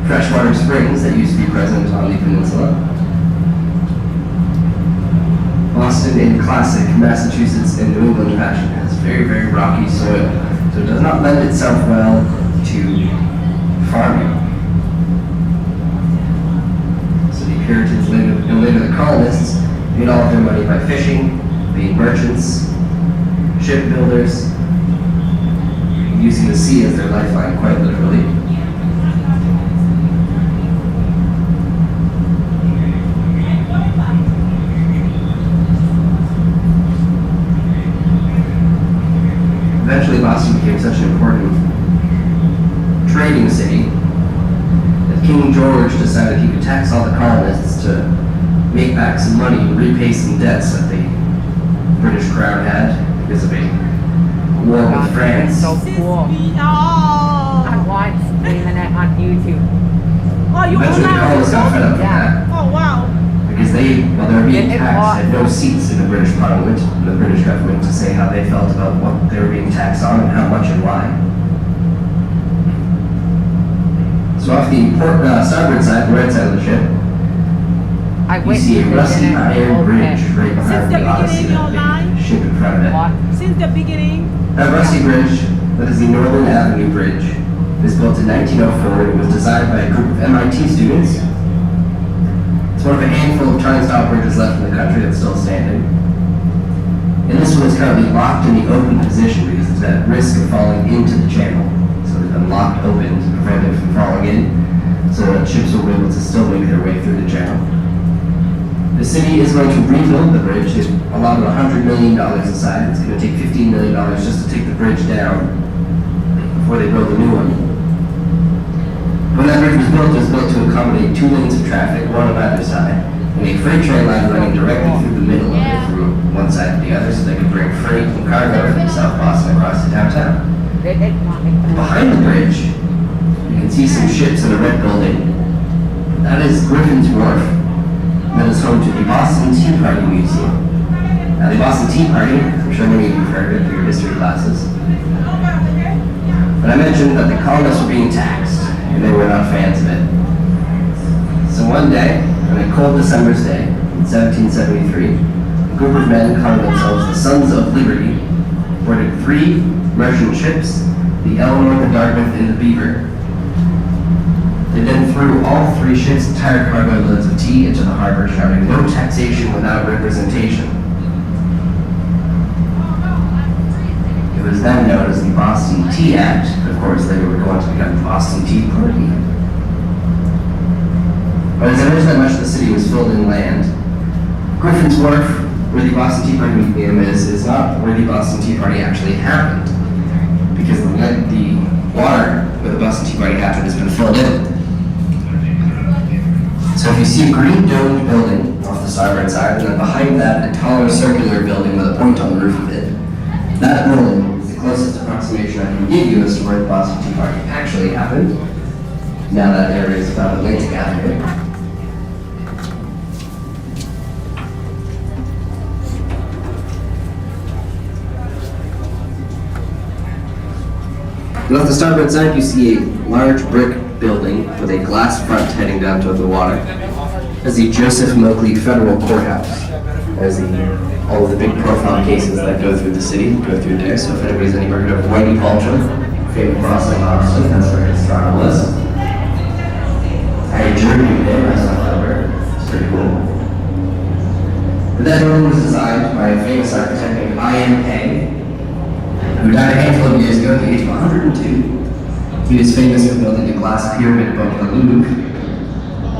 freshwater springs that used to be present on the peninsula. Boston, in classic Massachusetts and New England fashion, has very, very rocky soil, so it does not lend itself well to farming. So the Puritans and later the colonists made all of their money by fishing, being merchants, shipbuilders, using the sea as their lifeline, quite literally. Eventually, Boston became such an important trading city that King George decided he could tax all the colonists to make back some money and repay some debts that the British crown had because of a war with France. So cool. I watched the internet on YouTube. Oh, you Eventually, the colonists got fed up with Yeah. that Oh, wow. because they, while they were being It taxed, had no was. seats in the British Parliament and the British government to say how they felt about what they were being taxed on and how much and why. So off the starboard side, the right side of the ship, I you went see a to the rusty internet. iron bridge right Since behind the the Odyssey, beginning of that big ship in front of it. What? Since the beginning, That rusty bridge, that is the Northern Avenue Bridge, was built in 1904. It was designed by a group of MIT students. It's one of a handful of turnstile bridges left in the country that's still standing. And this one is currently locked in the open position because it's at risk of falling into the channel. So it's been locked open to prevent it from falling in, so that ships will be able to still make their way through the channel. The city is going to rebuild the bridge. They've allotted $100 million aside. It's going to take $15 million just to take the bridge down before they build a new one. When that bridge was built to accommodate 2 lanes of traffic, one on either side, and a freight train line running directly through the middle of it from one side to the other so they could bring freight and cargo from South Boston across to downtown. Behind the bridge, you can see some ships in a red building. That is Griffin's Wharf. That is home to the Boston Tea Party Museum. Now, the Boston Tea Party, I'm sure many of you have heard of it through your history classes. But I mentioned that the colonists were being taxed, and they were not fans of it. So one day, on a cold December's day, in 1773, a group of men calling themselves the Sons of Liberty boarded 3 merchant ships, the Eleanor, the Dartmouth, and the Beaver. They then threw all 3 ships' entire cargo loads of tea into the harbor, shouting, "No taxation without representation." It was then known as the Boston Tea Act. Of course, later would go on to become the Boston Tea Party. But as I mentioned that much of the city was filled in land, Griffin's Wharf, where the Boston Tea Party Museum is not where the Boston Tea Party actually happened, because the water where the Boston Tea Party happened has been filled in. So if you see a green domed building off the starboard side, and then behind that a taller circular building with a point on the roof of it, that building is the closest approximation I can give you as to where the Boston Tea Party actually happened. Now that area is about Atlantic Avenue. And off the starboard side, you see a large brick building with a glass front heading down toward the water. As the Joseph Moakley Federal Courthouse. As all of the big profile cases that go through the city go through there. So if anybody's ever heard of Whitey Bulger, famous crossing Austin, that's where his trial was. I had a jury there, I saw that. It's pretty cool. But that building was designed by a famous architect named I.M. Pei, who died a handful of years ago at the age of 102. He was famous for building the glass pyramid above the Louvre.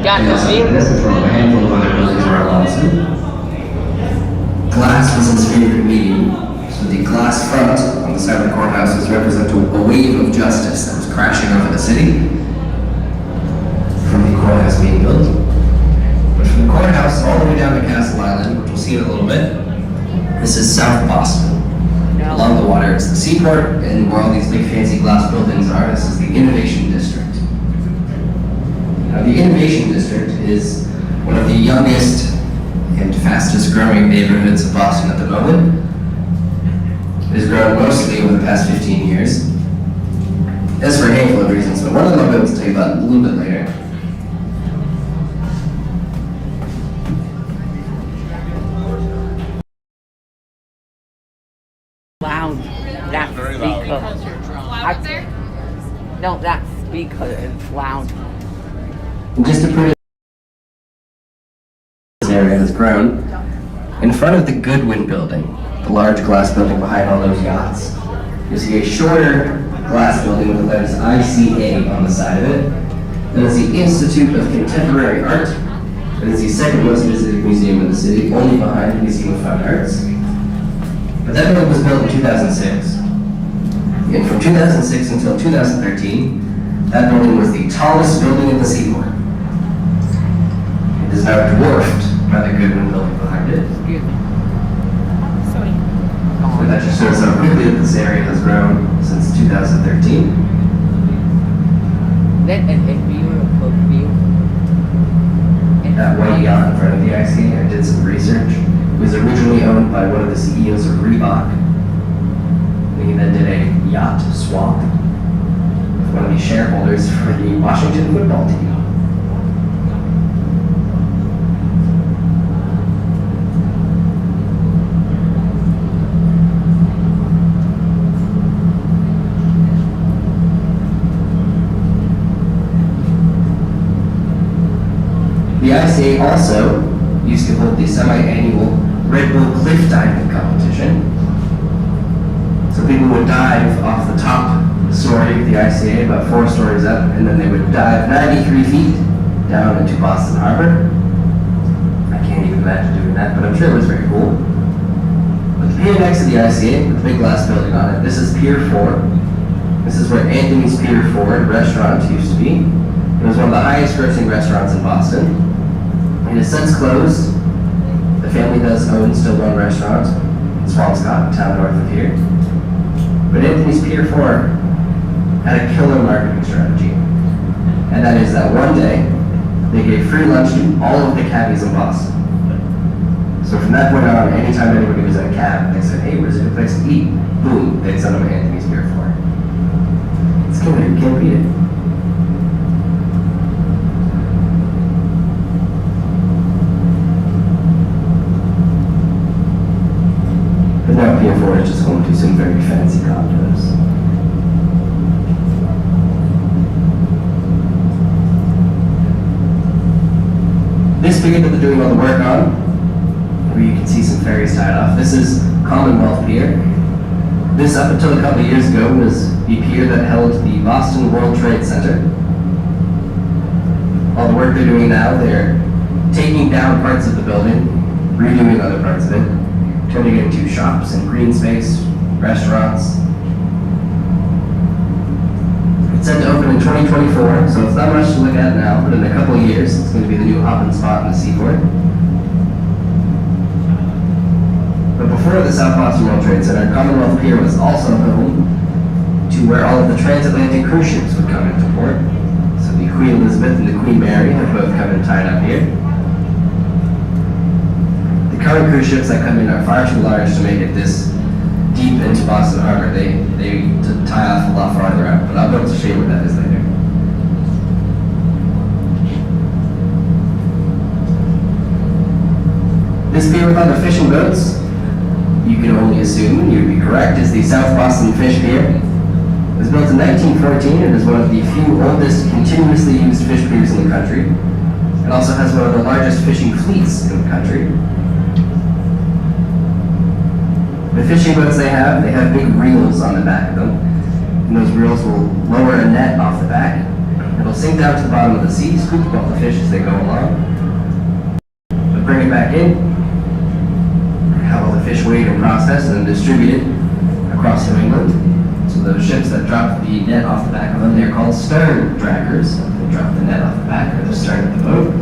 Got And the also view. this is from a handful of other buildings around Boston. Glass was his favorite medium, so the glass front on the side of the courthouse was represent a wave of justice that was crashing over the city from the courthouse being built. But from the courthouse all the way down to Castle Island, which we'll see in a little bit, this is South Boston. Along the water, it's the seaport, and where all these big fancy glass buildings are, this is the Innovation District. Now, the Innovation District is one of the youngest and fastest growing neighborhoods of Boston at the moment. It has grown mostly over the past 15 years. That's for a handful of reasons, but one of them I'll be able to tell you about a little bit later. Loud. That Very speaker. loud. No, that speaker is loud. And just to put it, this area has grown. In front of the Goodwin building, the large glass building behind all those yachts, you see a shorter glass building with the letters ICA on the side of it. That is the Institute of Contemporary Art. It is the second most visited museum in the city, only behind the Museum of Fine Arts. But that building was built in 2006. And from 2006 until 2013, that building was the tallest building in the seaport. It is now dwarfed by the Goodwin building behind it. Excuse me. Sorry. But that just shows how quickly that this area has grown since 2013. That is a beautiful view. That white yacht in front of the ICA, I did some research. It was originally owned by one of the CEOs of Reebok. And he then did a yacht swap with one of the shareholders for the Washington football team. The ICA also used to hold the semi-annual Red Bull cliff diving competition. So people would dive off the top story of the ICA, about 4 stories up, and then they would dive 93 feet down into Boston Harbor. I can't even imagine doing that, but I'm sure it was very cool. But the pier next to the ICA, with the big glass building on it, this is Pier 4. This is where Anthony's Pier 4 restaurant used to be. It was one of the highest grossing restaurants in Boston. It has since closed. The family does own still one restaurant in Swampscott, a town north of here. But Anthony's Pier 4 had a killer marketing strategy. And that is that one day, they gave free lunch to all of the cabbies in Boston. So from that point on, anytime anybody was in a cab, they said, hey, where's a good place to eat? Boom, they'd send them to Anthony's Pier 4. It's killer, you can't beat it. But now Pier 4 is just home to some very fancy condos. This pier that they're doing all the work on, where you can see some ferries tied off, this is Commonwealth Pier. This, up until a couple of years ago, was the pier that held the Boston World Trade Center. All the work they're doing now, they're taking down parts of the building, redoing other parts of it, turning it into shops and green space, restaurants. It's set to open in 2024, so it's not much to look at now, but in a couple of years, it's going to be the new hop-and spot in the seaport. But before the South Boston World Trade Center, Commonwealth Pier was also home to where all of the transatlantic cruise ships would come into port. So the Queen Elizabeth and the Queen Mary have both come and tied up here. The current cruise ships that come in are far too large to make it this deep into Boston Harbor. They tie off a lot farther out, but I'll be able to show you where that is later. This pier with all the fishing boats, you can only assume, and you'd be correct, is the South Boston Fish Pier. It was built in 1914 and is one of the few oldest continuously used fish piers in the country. It also has one of the largest fishing fleets in the country. The fishing boats they have big reels on the back of them. And those reels will lower a net off the back. It'll sink down to the bottom of the sea, scoop up the fish as they go along. But bring it back in, have all the fish weighed and processed and then distributed across New England. So those ships that drop the net off the back of them, they're called stern draggers. They drop the net off the back or the stern of the boat.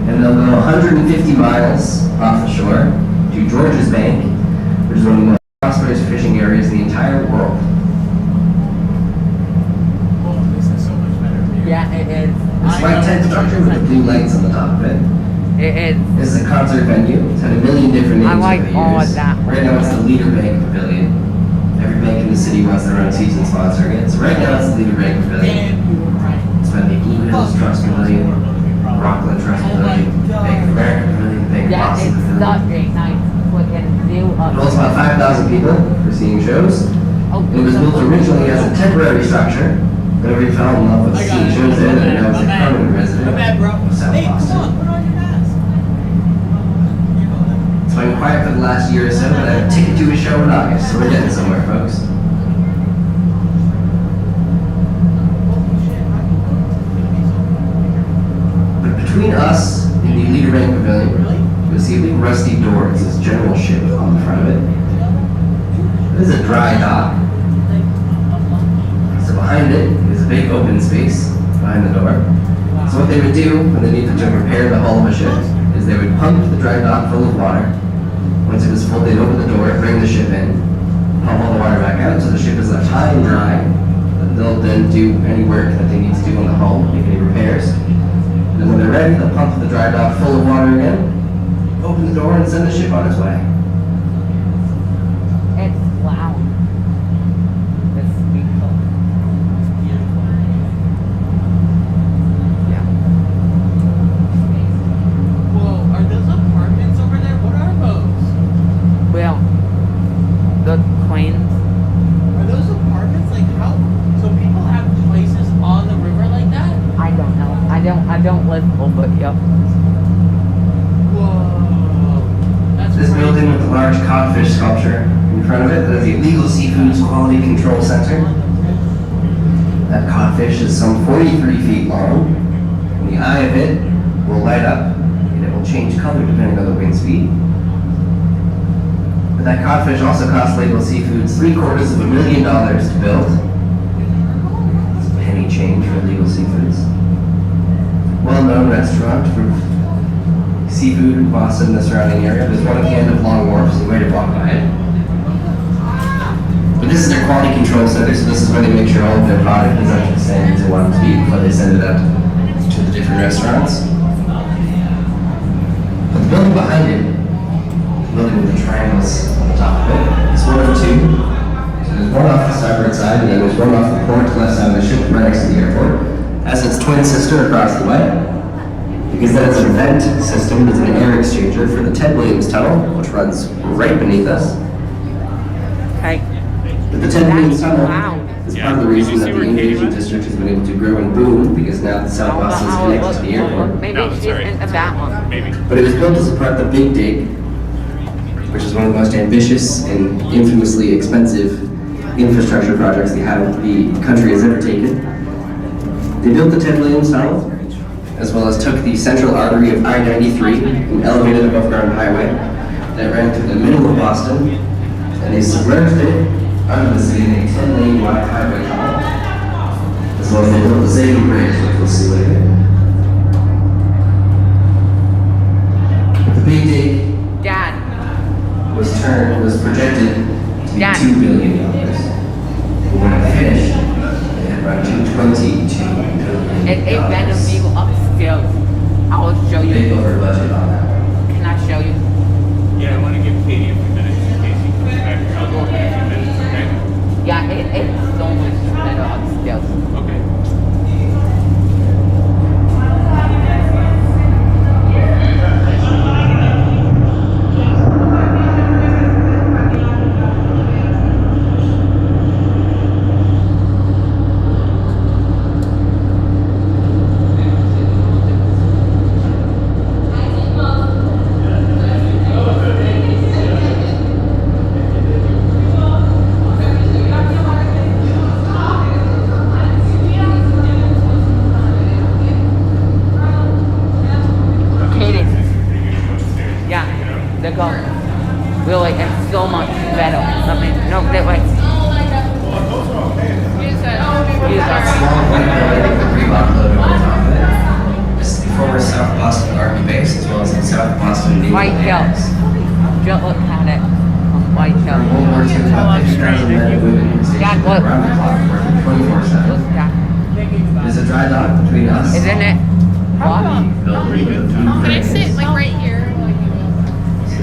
And they'll go 150 miles off the shore to George's Bank, which is one of the most prosperous fishing areas in the entire world. Oh, this is so much better view. Yeah, it is. This white tent structure with the blue lights on the top of it. It is. This is a concert venue. It's had a million different names I like over the all years. of that. Right now it's the Leader Bank Pavilion. Every bank in the city wants their own season sponsoring it. So right now it's the Leader Bank Pavilion. It's by the Blue Hills Trust Pavilion, Rockland Trust Pavilion, Bank of America Pavilion, Bank of Yeah, Boston it's Pavilion. such a nice fucking view It of. holds about 5,000 people for seeing shows. Oh, It was built originally as a temporary structure, but everybody fell in love with seeing shows there, and now it's a permanent resident of South Boston. Put on your mask. It's been quiet for the last year or so, but I have a ticket to a show in August, so we're getting somewhere, folks. But between us and the Leader Bank Pavilion, you'll see a big rusty door. It says General Ship on the front of it. This is a dry dock. So behind it is a big open space behind the door. So what they would do when they needed to repair the hull of a ship is they would pump the dry dock full of water. Once it was full, they'd open the door, bring the ship in, pump all the water back out, so the ship is left high and dry. They'll then do any work that they need to do on the hull, make any repairs. And then when they're ready, they'll pump the dry dock full of water again, open the door, and send the ship on its way. It's loud. It's beautiful. Yeah. Whoa, are those apartments over there? What are those? Well, the Queens. Are those apartments? Like how? So people have places on the river like that? I don't know. I don't live over here. Whoa. That's This crazy. building with a large codfish sculpture in front of it, that is the Illegal Seafoods Quality Control Center. That codfish is some 43 feet long, and the eye of it will light up, and it will change color depending on the wind speed. But that codfish also cost Legal Seafoods $750,000 to build. It's a penny change for Legal Seafoods. Well-known restaurant for seafood in Boston and the surrounding area. There's one at the end of Long Wharf, so you wait to walk by it. But this is their quality control center, so this is where they make sure all of their product is up to the standards they want it to be before they send it out to the different restaurants. But the building behind it, the building with the triangles on the top of it, is one of two. So there's one off the starboard side, and then there's one off the port left side of the ship right next to the airport. Has its twin sister across the way. Because that is an vent system, it's an air exchanger for the Ted Williams Tunnel, which runs right beneath us. Okay. But the Ted Williams Tunnel loud. is part of the reason that the Invasion District has been able to grow and boom, because now the South Boston is connected to the airport. Maybe No, she's sorry. into that one. Maybe. But it was built to support the Big Dig, which is one of the most ambitious and infamously expensive infrastructure projects the country has ever taken. They built the Ted Williams Tunnel, as well as took the central artery of I-93, an elevated above-ground highway that ran through the middle of Boston, and they submerged it under the city in a 10-lane wide highway tunnel, as well as they built the Zayden Bridge, which we'll see later. But the Big Dig Dad. was projected to be Yeah. $2 billion. And when it finished, it had run to $22 billion. It's a better view upstairs. I will show Big you. over budget on that one. Can I show you? Yeah, I want to give Katie a few minutes in case he comes back here. I'll go in a few minutes, okay? Yeah, it's so much better upstairs. Okay. Katie. Yeah, they go. Really, it's so much better. I mean, no, that way. Use that. Small white building with a Reebok logo on top of it. This is the former South Boston Army base, as well as the South Boston Naval White Hill. Barracks. Just look at it. White Hill. World War II, about 50,000 men and women were stationed Dad, look. around the clock, working 24/7. Look at There's a dry dock between us. Isn't it? What? Can I sit like right here? So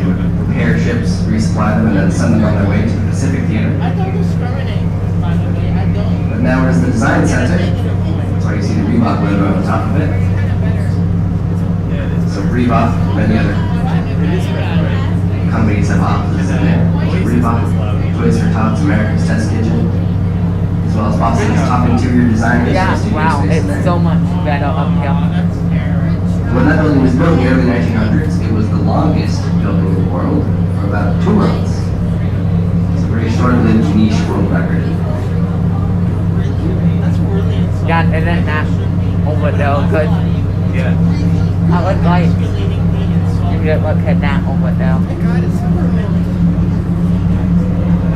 repair ships, resupply them, and then send them on their way to the Pacific Theater. I don't discriminate, by the way. I don't. But now we're in the design center. That's why you see the Reebok logo on top of it. So Reebok and many other companies have offices in there. Reebok, Toys for Tots, America's Test Kitchen, as well as Boston's top interior designers. Yeah, studio wow, space in it's there. so much better up here. When that building was built in the early 1900s, it was the longest building in the world for about 2 months. It's a very short-lived niche world record. That's really insulting. God, isn't that over there good? Yeah. I would like Manipulating me in so to get look at that over there. God, it's so romantic.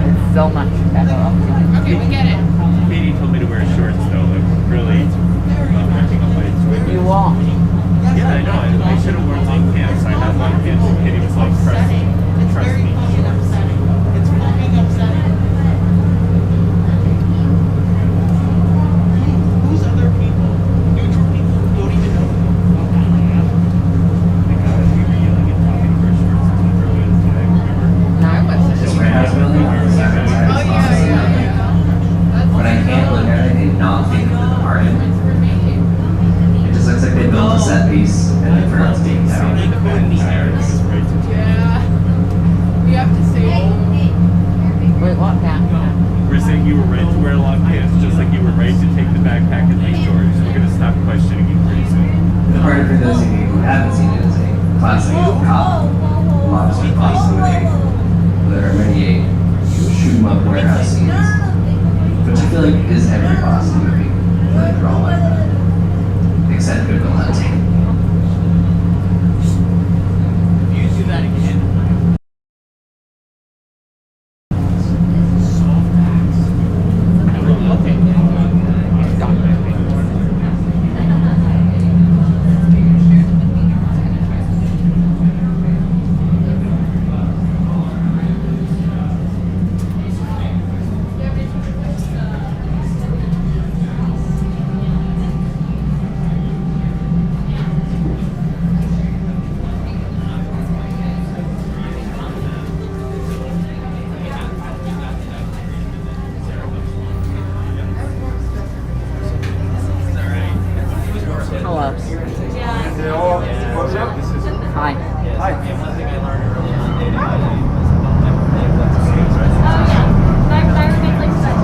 It's so much better up here. Okay, we get it. Katie told me to wear shorts though, like really wrapping up my swim. You won't. Yeah, I know. I should have worn long pants. I had long pants, and Katie was like, trust me. It's Trust very me. fucking upsetting. It's fucking upsetting. Who's other people? Neutral people who don't even know who the fuck I am. My God, we were yelling and talking to wear shorts and earlier today. Remember? I wasn't. This warehouse building on the side of the Oh, yeah, yeah, yeah. But I can't look at it and not think of the garden. It just looks like they built a set piece and then forgot to take it down. They could be. It's right to Yeah. We have to say, Wait, what that? We're saying you were right to wear long pants, just like you were right to take the backpack and leave doors. We're gonna stop questioning you pretty soon. The garden, for those of you who haven't seen it, is a classic cop lobster Boston movie. There are many shoot 'em up warehouse scenes, which I feel like is every Boston movie. I feel like they're all like that, except Good Will Hunting. If you do that again. So fast. Okay. Hello. Hi.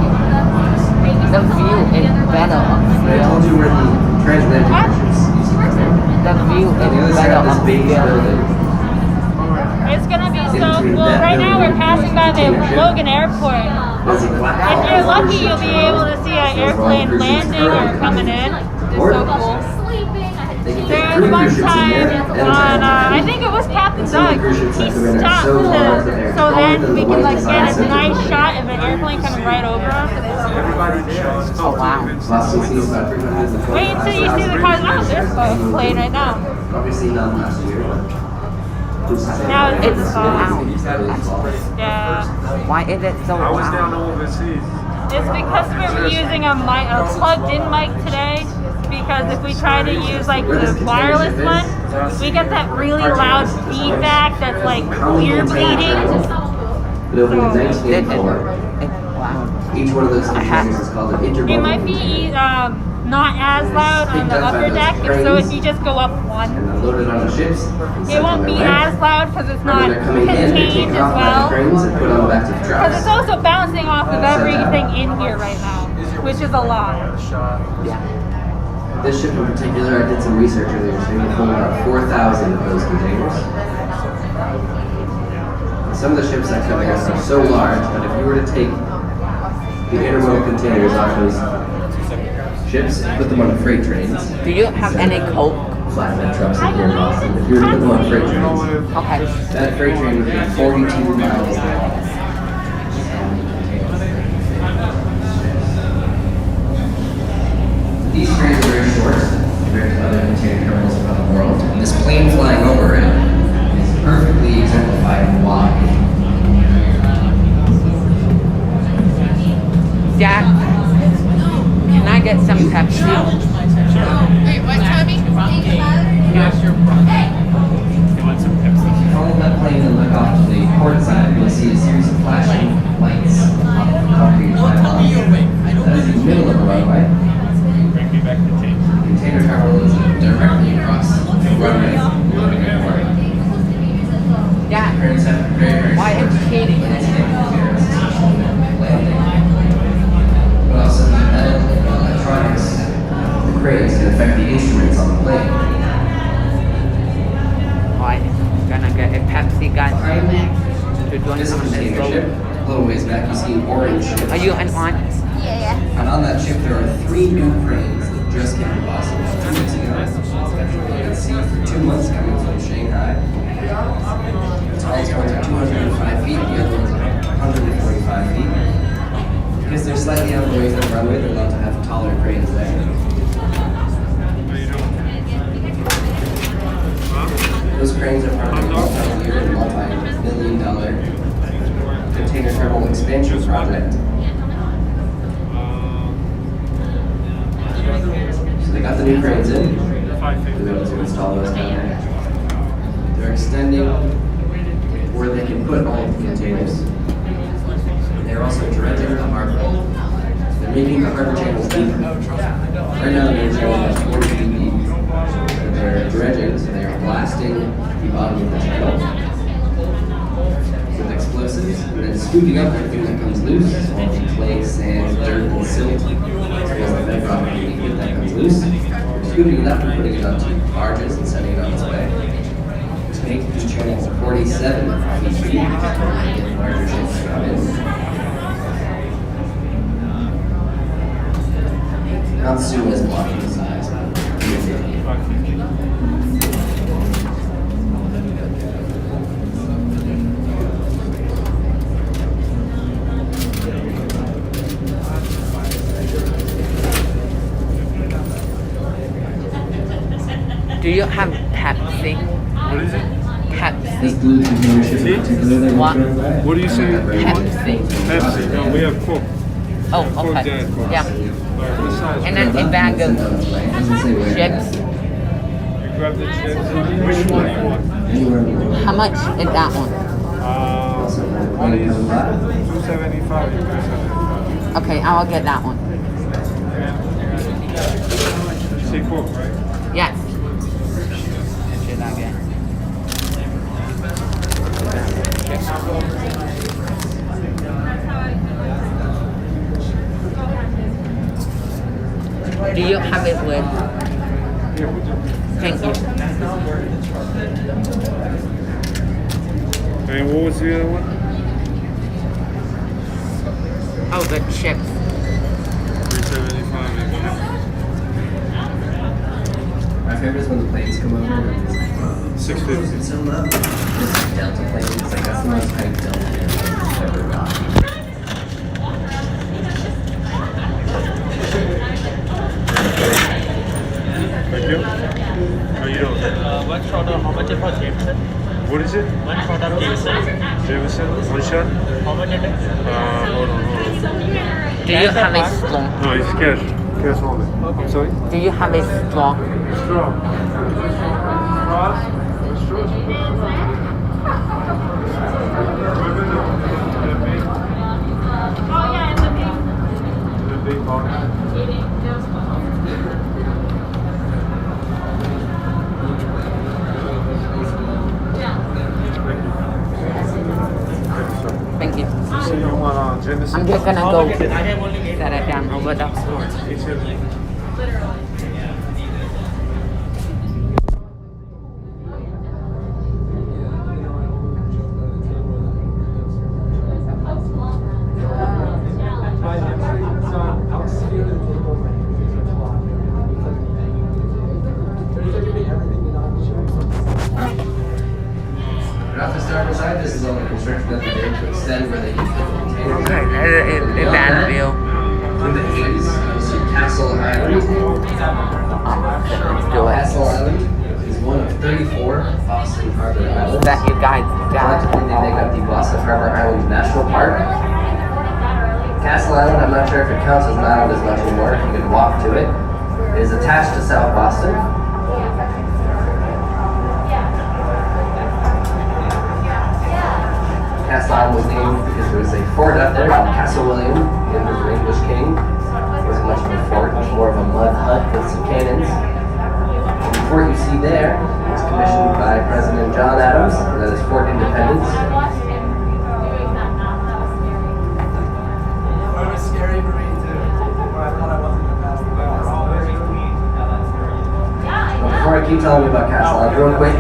The view is better up I here. told you where the transatlantic oceans used to come in. The view On the other is side better of this up big here. building. It's gonna be so cool. Right now we're passing by the Logan Airport. There's a If you're lucky, you'll be able to see an airplane landing or coming in. It's so cool. There was one time on, I think it was Captain Doug. He stopped so then we can like get a nice shot of an airplane coming right over us. Oh wow. Boston sees about 300 Wait until you see the cars. Oh, there's a plane right now. Obviously not last year, but Now It's it's loud. yeah. Why is it so loud? overseas. It's because we're using a mic, a plugged-in mic today. Because if we try to use like the wireless one, we get that really loud feedback that's like ear bleeding. But opened in It's 1984. loud. Each one of those containers is called an intermodal. It might be not as loud on the upper deck, so if you just go up And one, they're loaded on the ships. it won't be as loud because it's not When they're coming in, they're contained taken as off by the well. cranes and put on the back of the Because it's trucks. also bouncing off of everything in here right now, which is a lot. Yeah. This ship in particular, I did some research earlier, so we can hold about 4,000 of those containers. Some of the ships that come in are so large that if you were to take the intermodal containers off those ships and put them on freight trains, Do you have any coke? flatbed trucks in here in Boston, if you were to put them on freight trains, Okay. that freight train would be 42 miles long. These trains are very short compared to other container terminals around the world, and this plane flying over it is perfectly exemplifying why. Dad, can I get some Pepsi? wait, what, Tommy? You want some Pepsi? Follow that plane and look off to the port side, you'll see a series of flashing lights waves can affect the instruments on the plane. I'm gonna get a Pepsi, guys, to join This on container this ship, boat. a little ways back, you see an orange ship. Are you an aunt? And on that ship, there are 3 new cranes that just came to Boston 2 weeks ago. Actually, at sea for 2 months coming from Shanghai. The tallest ones are 205 feet, the other ones are 145 feet. Because they're slightly out of the way from the runway, they're allowed to have taller cranes there. Those cranes are part of a multi-year and multi-million-dollar container terminal expansion project. So they got the new cranes in. They're able to install those down there. They're extending where they can put all of the containers. They're also dredging the harbor. They're making the harbor channels deeper. Right now they're channels about 40 feet deep. They're dredging, so they are blasting the bottom of the channel with explosives, and then scooping up everything that comes loose, all the clay, sand, dirt, and silt, as well as the bedrock underneath that comes loose. They're scooping it up and putting it onto barges and sending it on its way. To make these channels 47 feet deep, get larger ships to come in. Not Suez blocking the size, but Do you have Pepsi? What is it? Pepsi. this blue container ship in particular that What? we're going by. What do you say? Pepsi. Pepsi. No, we have Coke. Oh, Coke okay. Diet Coke. Yeah. Alright, what size? And then a bag of Doesn't say where. chips. You grab the chips. Which one do you want? Anywhere in the world. How much is that one? Also, One is coming by. 275. 275. Okay, I'll get that one. You say Coke, right? Yes. Should I get? Do you have it with? Yeah, we do. Thank you. And what was the other one? Oh, the chips. 375. My favorite is when the planes come over and it's like, wow, 650. it's so low. This is Delta plane. It's like, that's the most hype Delta plane I've ever got. Thank you. How you doing? One shot of how much it for Jameson? What is it? One shot of Jameson. Jameson? One shot? How much it is? Hold on. Do you have a straw? No, it's cash. Cash only. I'm sorry? Do you have a straw? Straw. Straws? Oh yeah, in the big. The big box. Thank you. So you want Jameson? I'm just gonna go I have only 8. set it down over the. But off the starboard side, this is all the construction that they did to extend where they can put the containers. Okay, a bad view. In the 80s, you see Castle Island. Let's do it. Castle Island is one of 34 Boston Harbor islands. That you guys got. Collectively, they make up the Boston Harbor Island National Park. Castle Island, I'm not sure if it counts as an island as much anymore. You can walk to it. It is attached to South Boston. Castle Island was named because there was a fort up there called Castle William. It was an English king. It wasn't much of a fort, much more of a mud hut with some cannons. The fort you see there was commissioned by President John Adams, and that is Fort Independence. It was scary for me too. I thought I wasn't gonna pass the bar. Before I keep telling you about Castle Island, real quick,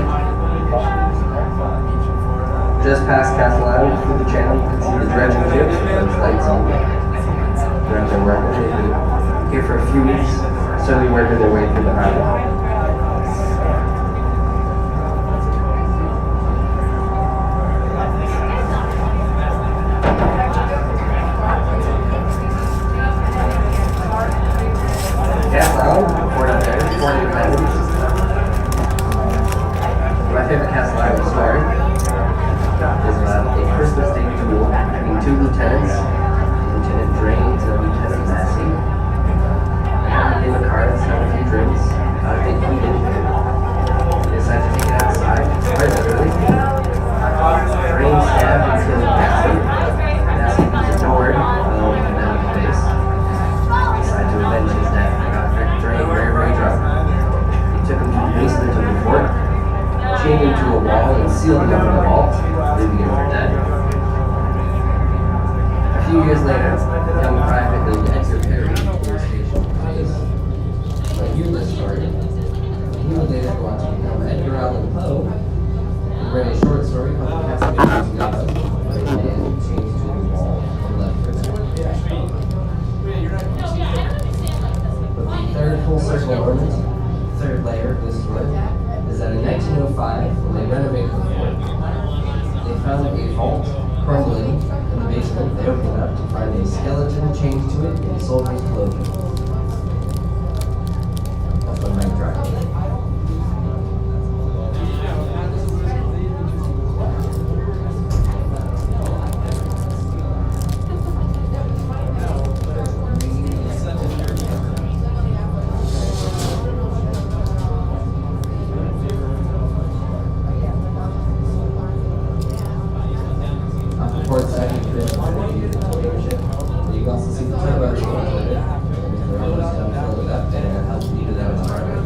just past Castle Island through the channel, you can see the dredging ships with those lights on. They're out there working. They've been here for a few weeks, slowly working their way through the harbor. Castle Island, Fort up there, Fort Independence. My favorite Castle Island story is about a Christmas Day duel between two lieutenants, Lieutenant Drains and Lieutenant Massey. They had a game of cards, had a few drinks, got a bit heated. They decided to take it outside, quite literally. Drains stabbed and killed Massey. Massey was ignored, although he went out of the face. Decided to avenge his death. They got Drain very, very drunk. He took him to the basement of the fort, chained him to a wall and sealed him up in the vault, leaving him for dead. A few years later, young private named Edgar Perry was stationed in Pace. When he heard this story, he would later go on to become Edgar Allan Poe, who read a short story called The Castle of by a man chained to a wall and left for dead. But the third full circle element, third layer of this story, is that in 1905, when they renovated the fort, they found a vault crumbling in the basement. They opened it up to find a skeleton chained to it in soldier's clothing. That's what Mike Dry. Ports side, you can also see the tugboats going with it. They're always down to fill it up and it helps lead it out of the harbor.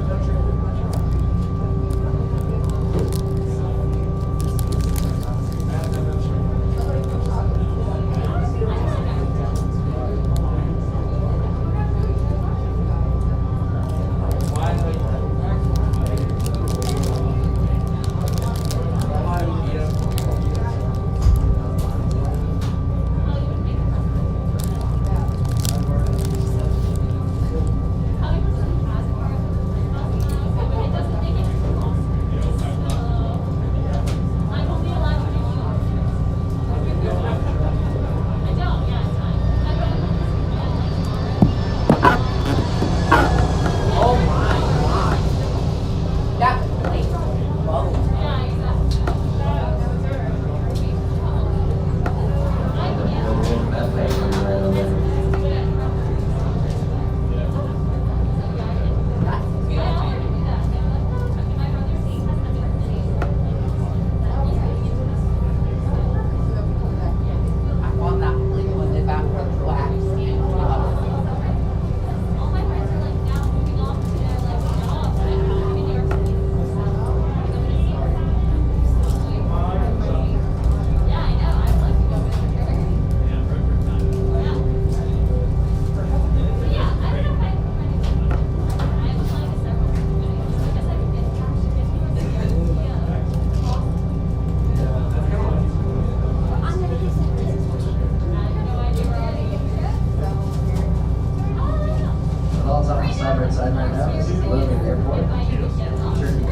Side right now, this is Logan Airport. Sure you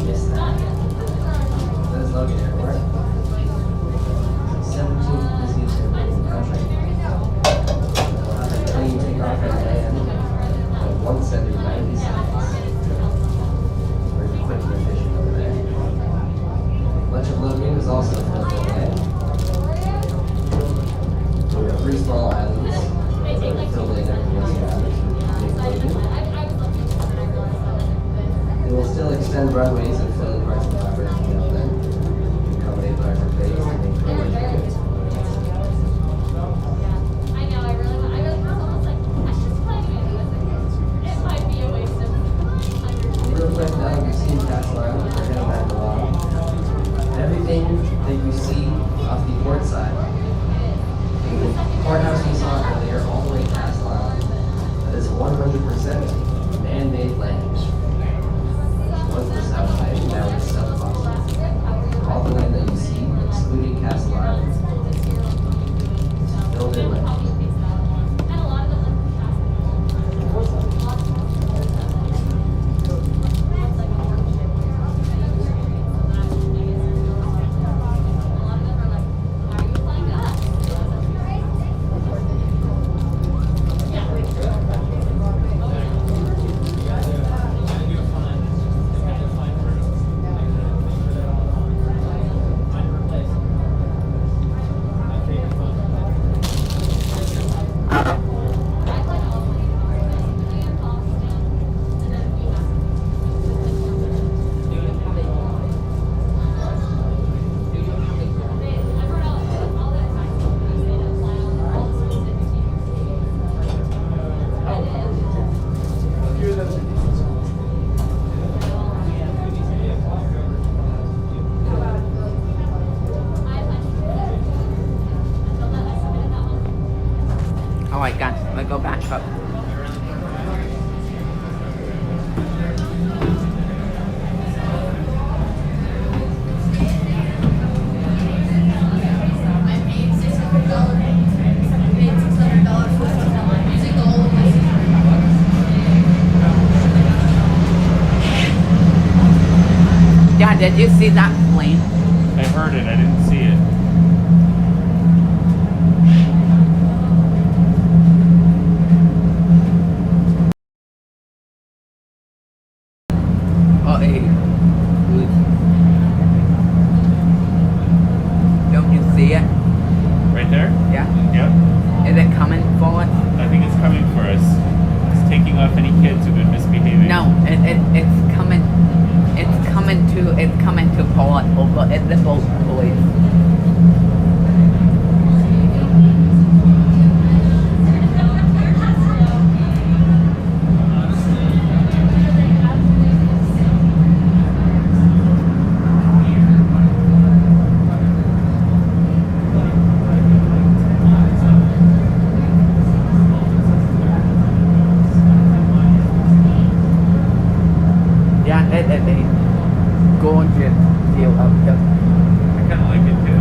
miss that. That is Logan Airport. 17th busiest airport in the country. We'll have a plane take off and land at 1 every 90 seconds. Very quick and efficient over there. Much of Logan is also filled with land. We have 3 small islands filled in every once in a while. They will still extend runways and fill in parts of the harbor as we know them, accommodate larger bays and make more goods. I know, I really almost like, I should play it. It might be a waste of Real quick, now that you've seen Castle Island, we're heading back along. Everything that you see off the port side, the courthouse you saw earlier, all the way to Castle Island, that is 100% man-made land. Yeah, did you see that plane? I heard it. I didn't see it. Oh, hey. Don't you see it? Right there? Yeah. Yep. Is it coming for us? I think it's coming for us. It's taking off any kids who've been misbehaving. No, it's coming. It's coming to pull us over. It's the boat police. Yeah, it gorgeous view of the. I kind of like it too.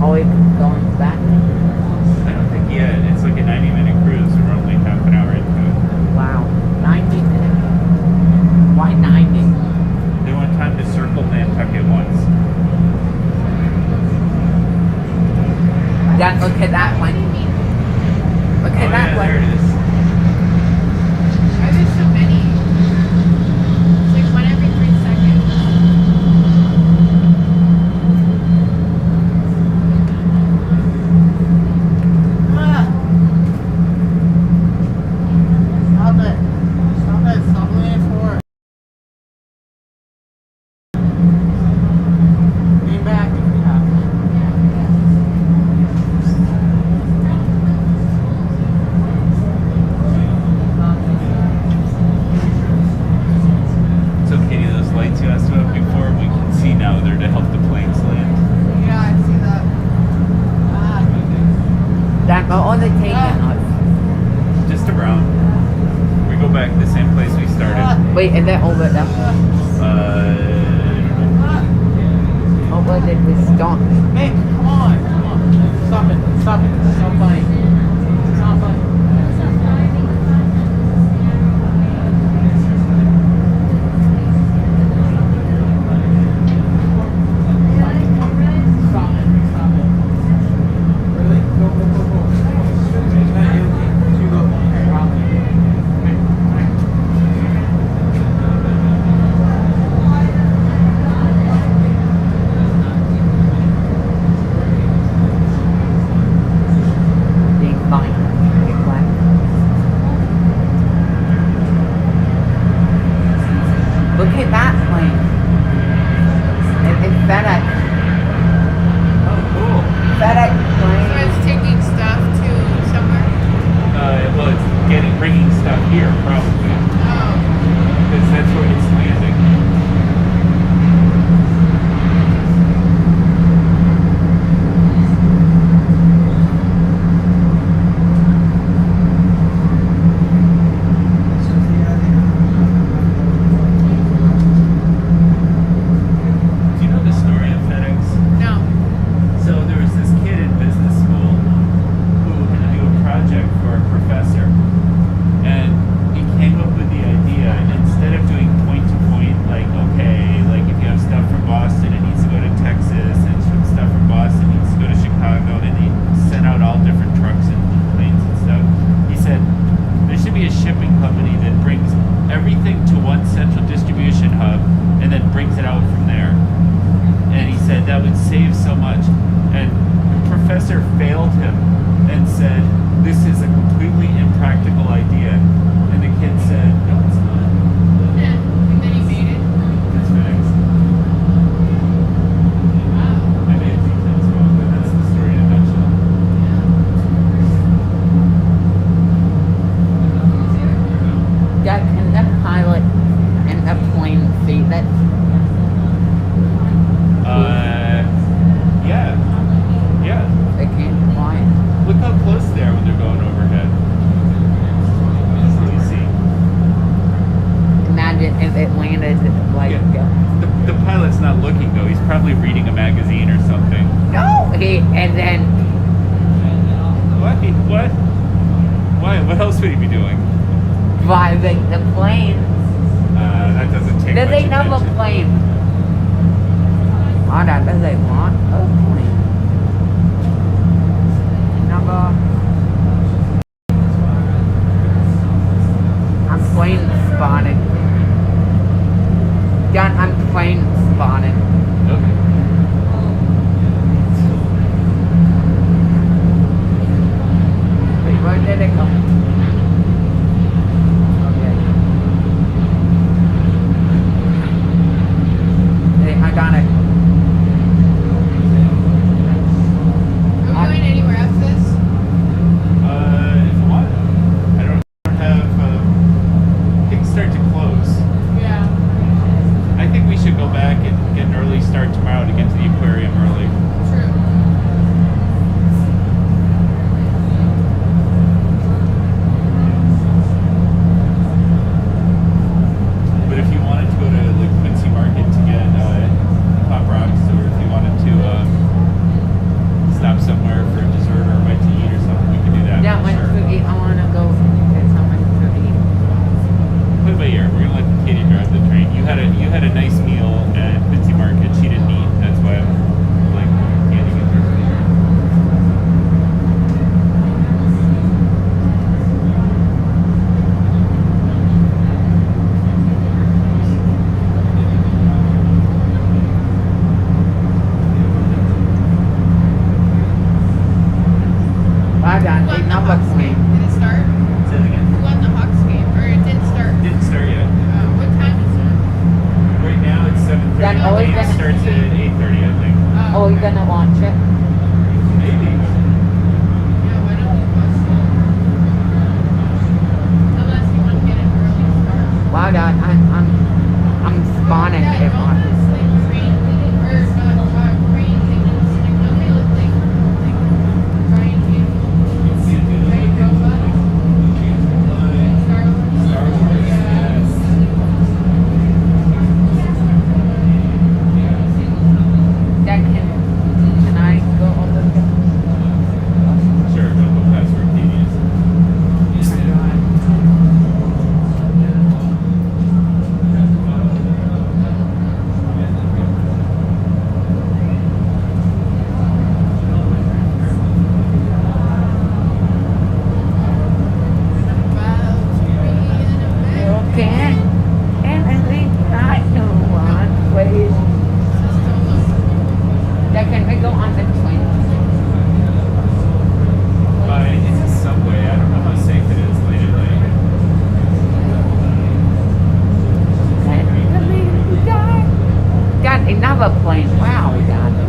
Oh, it's going back. I don't think yet. It's like a 90-minute cruise. We're only half an hour into it. Wow, 90 minutes. Why 90? They want time to circle Nantucket once. Yeah, look at that one. Look at Oh, that yeah, one. there it is. Why are there so many? It's like one every 3 seconds. Stop it. Stop it. Stop leaning forward. Lean back if you have to. So, Katie, those lights you asked about before, we can see now they're to help the planes land. Yeah, I see that. That all the taking us. Just around. We go back to the same place we started. Wait, is that over there? Oh, where did we stop? Mick, come on. Come on. Stop it. Stop it. It's not funny. It's not funny. Stop it. Stop it. Really? Go, go, go, go. It's not you. You go. Okay, Rob. Being fine. Get back. Look at that plane. It's FedEx. Oh, cool. FedEx So plane. it's taking stuff to somewhere? Well, it's bringing stuff here, probably. Oh. Because that's where it's landing. Do you know the story of FedEx? No. So there was this kid in business school who had to do a project for a professor, and he came up with the idea, instead of doing point to point, like, okay, like if you have stuff from Boston, it needs to go to Texas, and stuff from Boston needs to go to Chicago, and he sent out all different trucks and planes and stuff. He said there should be a shipping company that brings everything to one central distribution hub and then brings it out from there. And he said that would save so much. And the professor failed him and said, this is a completely impractical idea. And the kid said, no, it's not. Yeah. And then he made it. That's FedEx. I made details wrong, but that's the story in a nutshell. Yeah, can the pilot and the plane see that? Yeah. Yeah. They can't fly. Look how close they are when they're going overhead. Easily see. Imagine if it landed like. The pilot's not looking though. He's probably reading a magazine or something. No! And then. What? What? Why? What else would he be doing? driving the plane. That doesn't take Does much they have a attention. plane? Oh, that does they want a plane? Number. I'm plane spotted. John, I'm plane spotted. Okay. Wait, where did it go? Okay. Hey, I got it. Are we going anywhere after this? If you want. I don't have, things start to close. Yeah. I think we should go back and get an early start tomorrow to get to the aquarium early. True. But if you wanted to go to the Quincy Market to get Pop Rocks, or if you wanted to stop somewhere for dessert or a bite to eat or something, we could do that. Yeah, for when sure. to eat, I wanna go get something to eat. Put it by ear. We're gonna let Katie drive the train. You had a nice meal at Quincy Market. She didn't eat. That's why I'm like handing it to her. Bye, John. Who Eat won the number Hawks game? three. Did it start? Say it again. Who won the Hawks game? Or it didn't start? Didn't start yet. What time is it? Right now it's 7:30. Then always It gonna- starts at 8:30, I think. Oh, you're gonna watch it? Maybe. Yeah, why don't we watch it? Unless you want to get an early start. Wow, Dad, I'm spawning Yeah, it don't on. just like train thing, or not train thing, just like the real thing. Like trying to train robot. Star Wars. Star Wars. Yeah. Dad, can I go over there? Sure, don't go past Arcadius. Okay. And I think I know one place. Dad, can we go on the train? It's a subway. I don't know how safe it is late at night. Got another plane. Wow, we got it.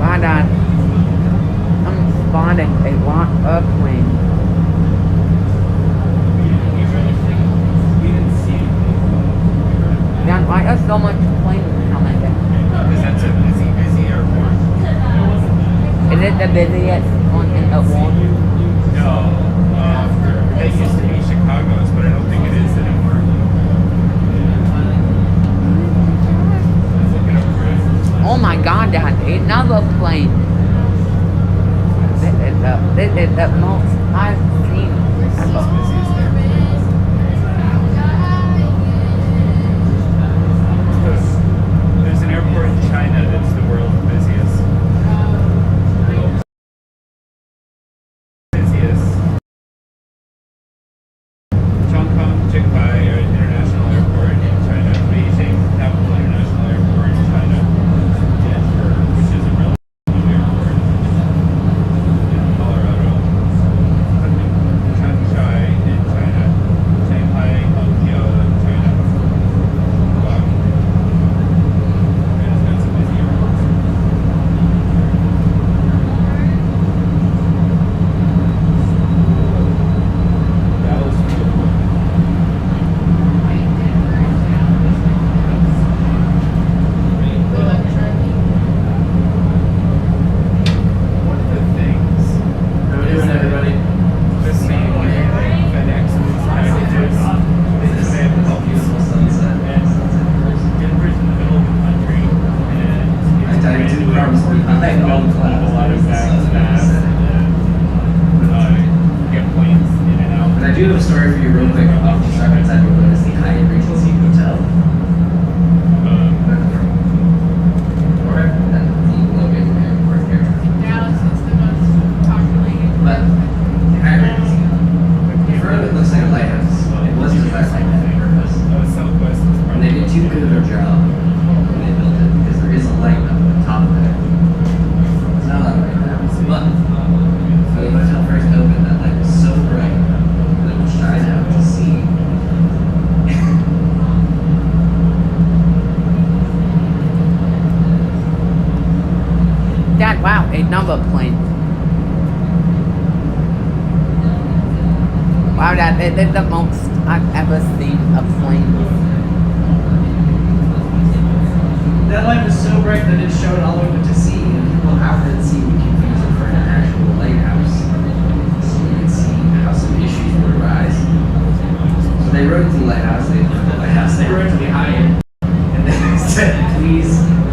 Hold on. I'm spawning a lot of planes. Dad, why are so much planes coming in? Because that's a busy airport. Is it the busiest one in the world? No. That used to be Chicago's, but I don't think it is anymore. Look it up, Chris. Oh my god, Dad, another plane. This is the most I've seen ever. There's an airport in China that's the world's busiest. Chongqing Jingbai International Airport in China, Beijing Capital International Airport in China, which is a real new airport in Colorado. Number plane. Wow, Dad, that's the most I've ever seen a plane. That light was so bright that it showed all over to sea, and people after the sea would confuse it for an actual lighthouse. So you could see how some issues would arise. So they wrote to the lighthouse, they wrote to the high end, and they said, please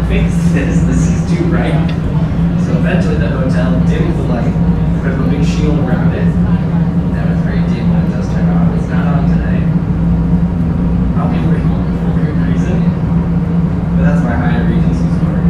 fix this is too bright. So eventually the hotel dimmed the light, put up a big shield around it. That was very dim when it does turn on. It's not on today. Probably for a good reason. But that's my Hyatt Regency story.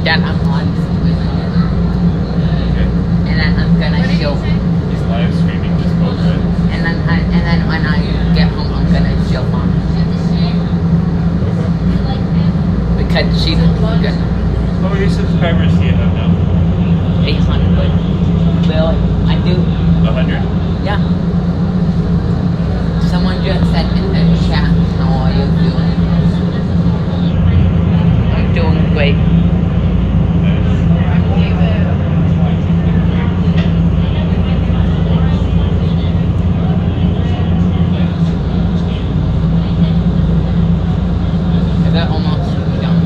Dad, I'm on. And then I'm gonna show. He's live streaming this boat, right? And then when I get home, I'm gonna show Mom. Because she's good. How many subscribers do you have now? 800. Well, I do. 100? Yeah. Someone just said in the chat, how are you doing? I'm doing great. Is that almost done?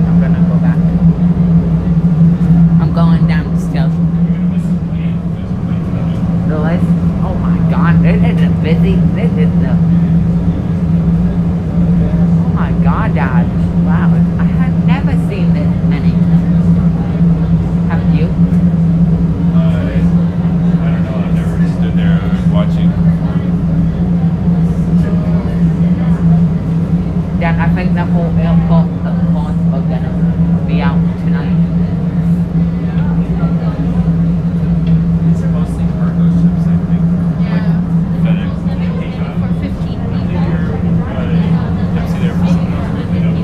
I'm gonna go back. I'm going downstairs. Really? Oh my god, this is busy. This is the. Oh my god, Dad. Wow, I have never seen this many. Have you? I don't know. I've never stood there watching. Dad, I think the whole airport of course are gonna be out tonight. It's mostly cargo ships, I think. Yeah. FedEx, For 15 people. Pepsi there for someone else, but they don't.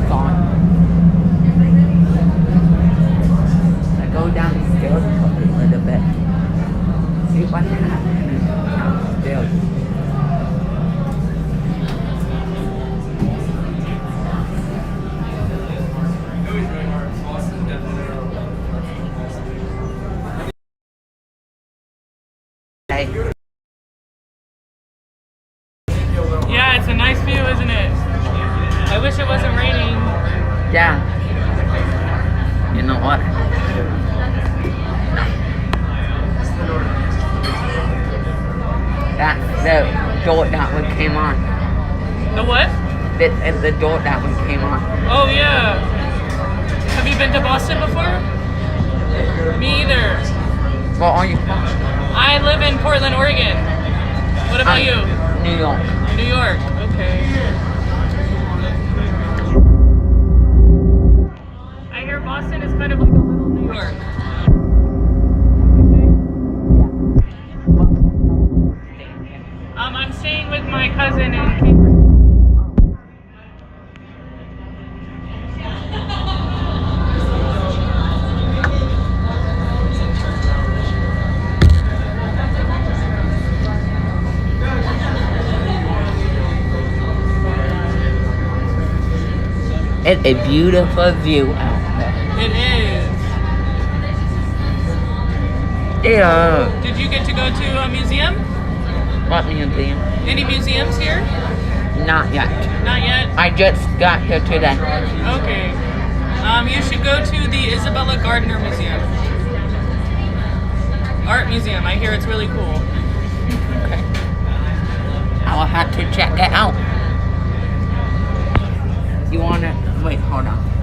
Gone. I go downstairs for a little bit. See what's happening downstairs. Hey. Yeah, it's a nice view, isn't it? I wish it wasn't raining. Yeah. You know what? That's the door that one came on. The what? This is the door that one came on. Oh, yeah. Have you been to Boston before? Me either. What are you from? I live in Portland, Oregon. What about you? New York. New York. Okay. I hear Boston is kind of like a little New York. I'm staying with my cousin in Cambridge. It's a beautiful view out there. It is. Yeah. Did you get to go to a museum? What museum? Any museums here? Not yet. Not yet? I just got here today. Okay. You should go to the Isabella Gardner Museum. art museum. I hear it's really cool. Okay. I will have to check it out. You wanna wait? Hold on.